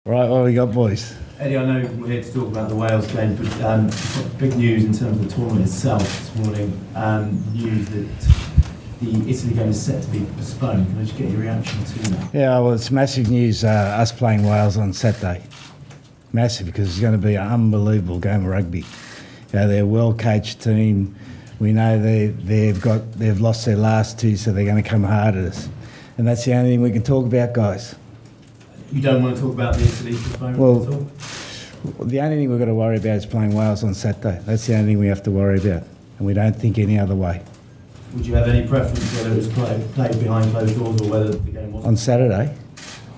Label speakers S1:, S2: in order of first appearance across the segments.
S1: Right, what we got, boys?
S2: Eddie, I know we're here to talk about the Wales game, but big news in terms of the tournament itself this morning. News that the Italy game is set to be postponed. Can I just get your reaction to that?
S1: Yeah, well, it's massive news, us playing Wales on Saturday. Massive, because it's going to be an unbelievable game of rugby. You know, they're a well-coached team. We know they've lost their last two, so they're going to come hard at us. And that's the only thing we can talk about, guys.
S2: You don't want to talk about the Italy postponement at all?
S1: The only thing we've got to worry about is playing Wales on Saturday. That's the only thing we have to worry about. And we don't think any other way.
S2: Would you have any preference whether it was played behind closed doors or whether the game was
S1: on Saturday?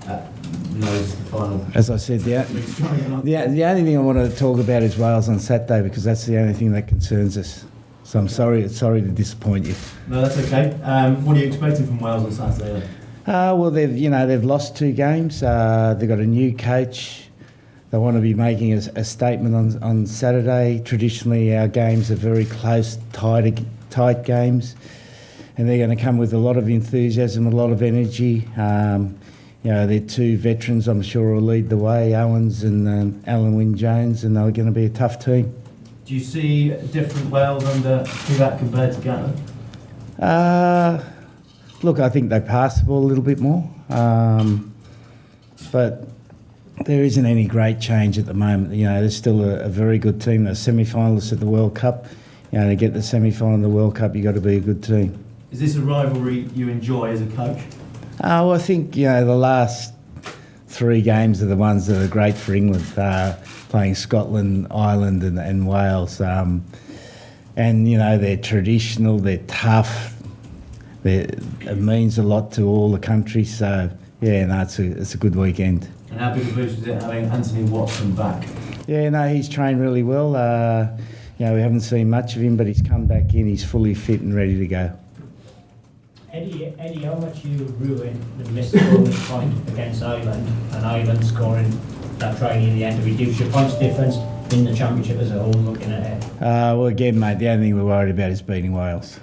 S2: No, it's the final.
S1: As I said, the only thing I want to talk about is Wales on Saturday, because that's the only thing that concerns us. So I'm sorry to disappoint you.
S2: No, that's okay. What are you expecting from Wales on Saturday then?
S1: Well, they've lost two games. They've got a new coach. They want to be making a statement on Saturday. Traditionally, our games are very close, tight games, and they're going to come with a lot of enthusiasm, a lot of energy. They're two veterans, I'm sure, will lead the way, Owens and Alan Wynne-Jones, and they're going to be a tough team.
S2: Do you see different Wales under that compared to Ghana?
S1: Look, I think they pass the ball a little bit more, but there isn't any great change at the moment. You know, there's still a very good team. They're semi-finalists at the World Cup. You know, to get the semi-final in the World Cup, you've got to be a good team.
S2: Is this a rivalry you enjoy as a coach?
S1: Well, I think, the last three games are the ones that are great for England, playing Scotland, Ireland and Wales. And, they're traditional, they're tough. It means a lot to all the countries, so it's a good weekend.
S2: And how big a boost is it having Anthony Watson back?
S1: Yeah, no, he's trained really well. We haven't seen much of him, but he's come back in. He's fully fit and ready to go.
S3: Eddie, how much you ruined the missed bonus point against Ireland, and Ireland scoring that try near the end to reduce your points difference in the championship as a whole, looking ahead?
S1: Well, again, mate, the only thing we're worried about is beating Wales.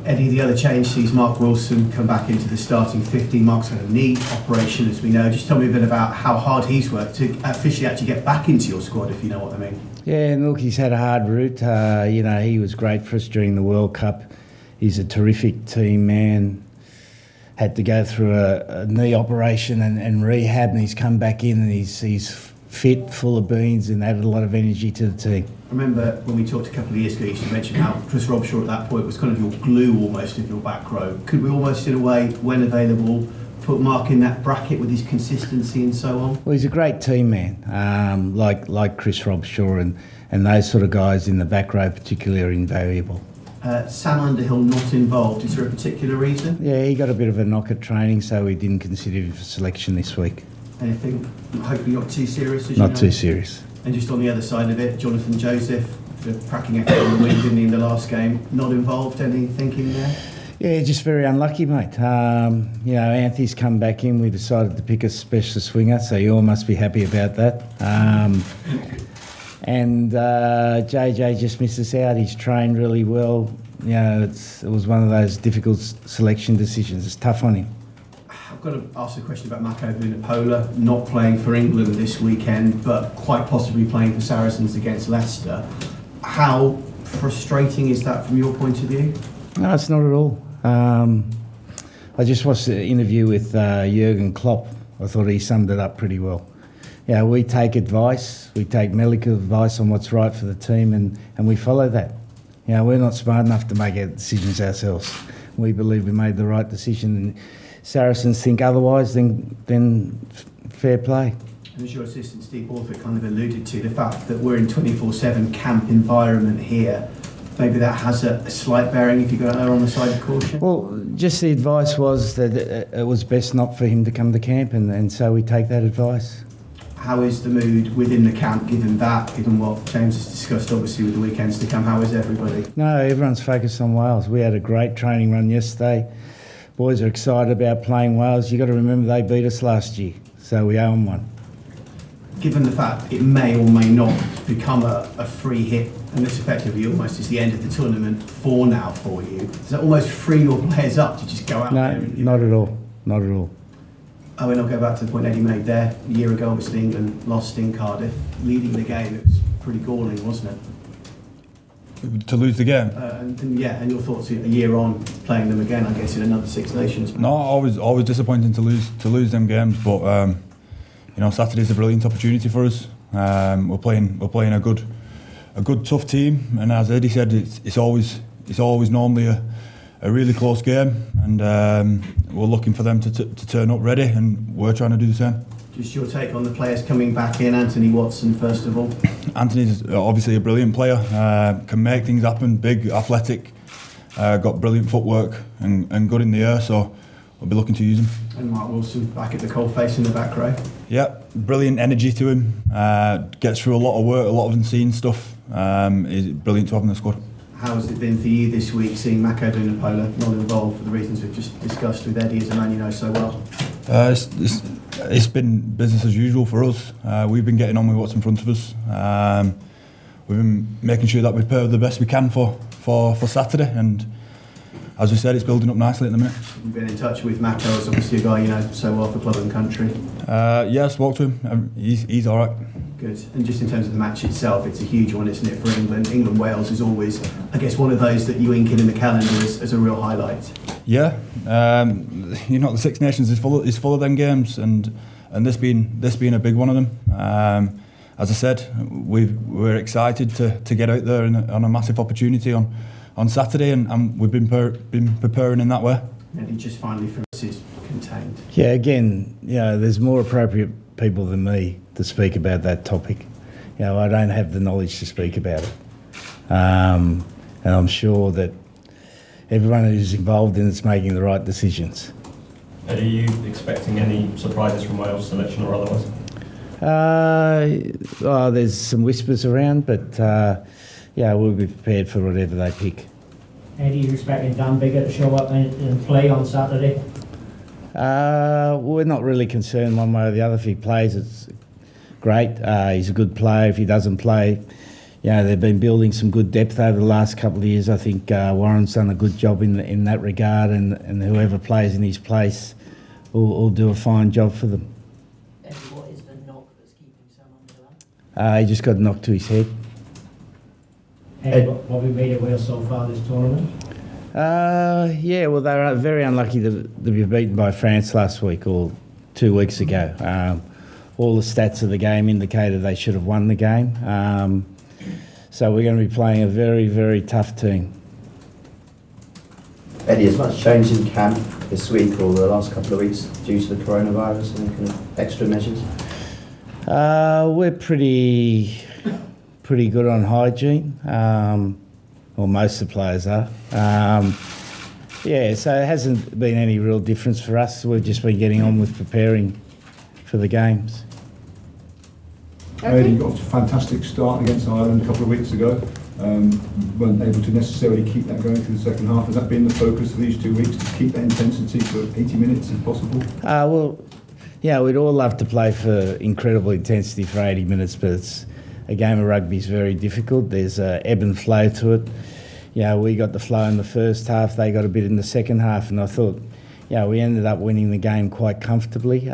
S4: Eddie, the other change sees Mark Wilson come back into the starting 15. Mark's had a knee operation, as we know. Just tell me a bit about how hard he's worked to officially actually get back into your squad, if you know what I mean. Yeah,
S1: and look, he's had a hard route. He was great for us during the World Cup. He's a terrific team man. Had to go through a knee operation and rehab, and he's come back in and he's fit, full of beans, and added a lot of energy to the team.
S4: I remember when we talked a couple of years ago, you used to mention how Chris Robshaw at that point was kind of your glue almost of your back row. Could we almost, in a way, when available, put Mark in that bracket with his consistency and so on?
S1: Well, he's a great team man, like Chris Robshaw, and those sort of guys in the back row particularly are invaluable.
S4: Sam Underhill not involved, is there a particular reason?
S1: Yeah, he got a bit of a knock at training, so we didn't consider him for selection this week.
S4: Anything hopefully not too serious?
S1: Not too serious.
S4: And just on the other side of it, Jonathan Joseph, the cracking effort on the win, didn't he, in the last game, not involved? Any thinking there? Yeah, just very unlucky, mate. Anthony's come back in. We decided to pick a specialist winger, so you all must be happy about that. And JJ just missed us out. He's trained really well. It was one of those difficult selection decisions. It's tough on him. I've got to ask a question about Mako Vunipola, not playing for England this weekend, but quite possibly playing for Saracens against Leicester. How frustrating is that from your point of view?
S1: No, it's not at all. I just watched the interview with Jurgen Klopp. I thought he summed it up pretty well. We take advice, we take medical advice on what's right for the team, and we follow that. We're not smart enough to make our decisions ourselves. We believe we made the right decision, and Saracens think otherwise, then fair play.
S4: And as your assistant Steve Borthwick kind of alluded to, the fact that we're in 24/7 camp environment here, maybe that has a slight bearing if you go on the side of caution? Well,
S1: just the advice was that it was best not for him to come to camp, and so we take that advice.
S4: How is the mood within the camp, given what James has discussed, obviously, with the weekends to come? How is everybody?
S1: No, everyone's focused on Wales. We had a great training run yesterday. Boys are excited about playing Wales. You've got to remember they beat us last year, so we owe them one.
S4: Given the fact it may or may not become a free hit, and this effectively almost is the end of the tournament for you, does that almost free your players up to just go out there?
S1: No, not at all. Not at all.
S4: Owen, I'll go back to the point Eddie made there. A year ago, obviously, England lost in Cardiff. Leading the game, it was pretty galling, wasn't it?
S5: To lose the game?
S4: And your thoughts a year on, playing them again, I guess, in another Six Nations?
S5: No, always disappointing to lose them games, but you know, Saturday's a brilliant opportunity for us. We're playing a good tough team, and as Eddie said, it's always normally a really close game, and we're looking for them to turn up ready, and we're trying to do the same.
S4: Just your take on the players coming back in. Anthony Watson, first of all.
S5: Anthony's obviously a brilliant player, can make things happen, big, athletic, got brilliant footwork and good in the air, so we'll be looking to use him.
S4: And Mark Wilson back at the coalface in the back row.
S5: Yeah, brilliant energy to him, gets through a lot of work, a lot of unseen stuff. He's brilliant to have in the squad.
S4: How has it been for you this week, seeing Mako Vunipola not involved for the reasons we've just discussed with Eddie, as a man you know so well?
S5: It's been business as usual for us. We've been getting on with what's in front of us. We've been making sure that we prepare the best we can for Saturday, and as we said, it's building up nicely at the minute.
S4: You've been in touch with Mako, as obviously a guy you know so well for club and country.
S5: Yeah, I spoke to him. He's all right.
S4: Good. And just in terms of the match itself, it's a huge one, isn't it, for England? England-Wales is always, I guess, one of those that you ink in the calendar as a real highlight.
S5: Yeah, you know, the Six Nations is full of them games, and this being a big one of them. As I said, we're excited to get out there on a massive opportunity on Saturday, and we've been preparing in that way.
S4: And he just finally for us is contained.
S1: Yeah, again, you know, there's more appropriate people than me to speak about that topic. You know, I don't have the knowledge to speak about it. And I'm sure that everyone who's involved in it's making the right decisions.
S6: Are you expecting any surprises from Wales selection or otherwise?
S1: There's some whispers around, but yeah, we'll be prepared for whatever they pick.
S3: Eddie, you expecting Dan Bigger to show up and play on Saturday?
S1: We're not really concerned one way or the other. If he plays, it's great. He's a good player. If he doesn't play, you know, they've been building some good depth over the last couple of years. I think Warren's done a good job in that regard, and whoever plays in his place will do a fine job for them.
S7: Eddie, what is the knock that's keeping Sam under?
S1: He just got knocked to his head.
S3: Eddie, what have we made of Wales so far this tournament?
S1: Yeah, well, they were very unlucky to be beaten by France last week or 2 weeks ago. All the stats of the game indicated they should have won the game. So we're going to be playing a very, very tough team.
S8: Eddie, has much changed in camp this week or the last couple of weeks due to the coronavirus and kind of extra measures?
S1: We're pretty good on hygiene. Well, most of the players are. Yeah, so it hasn't been any real difference for us. We've just been getting on with preparing for the games.
S9: Eddie got a fantastic start against Ireland a couple of weeks ago. Weren't able to necessarily keep that going through the second half. Has that been the focus of these 2 weeks, to keep that intensity for 80 minutes if possible?
S1: Well, yeah, we'd all love to play for incredible intensity for 80 minutes, but a game of rugby is very difficult. There's an ebb and flow to it. You know, we got the flow in the first half, they got a bit in the second half, and I thought, you know, we ended up winning the game quite comfortably.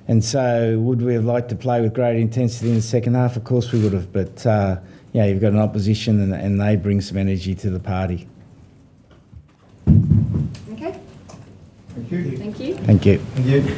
S1: And so would we have liked to play with great intensity in the second half? Of course we would have, but yeah, you've got an opposition and they bring some energy to the party.
S7: Okay.
S9: Thank you.
S7: Thank you.
S1: Thank you.
S4: Thank you.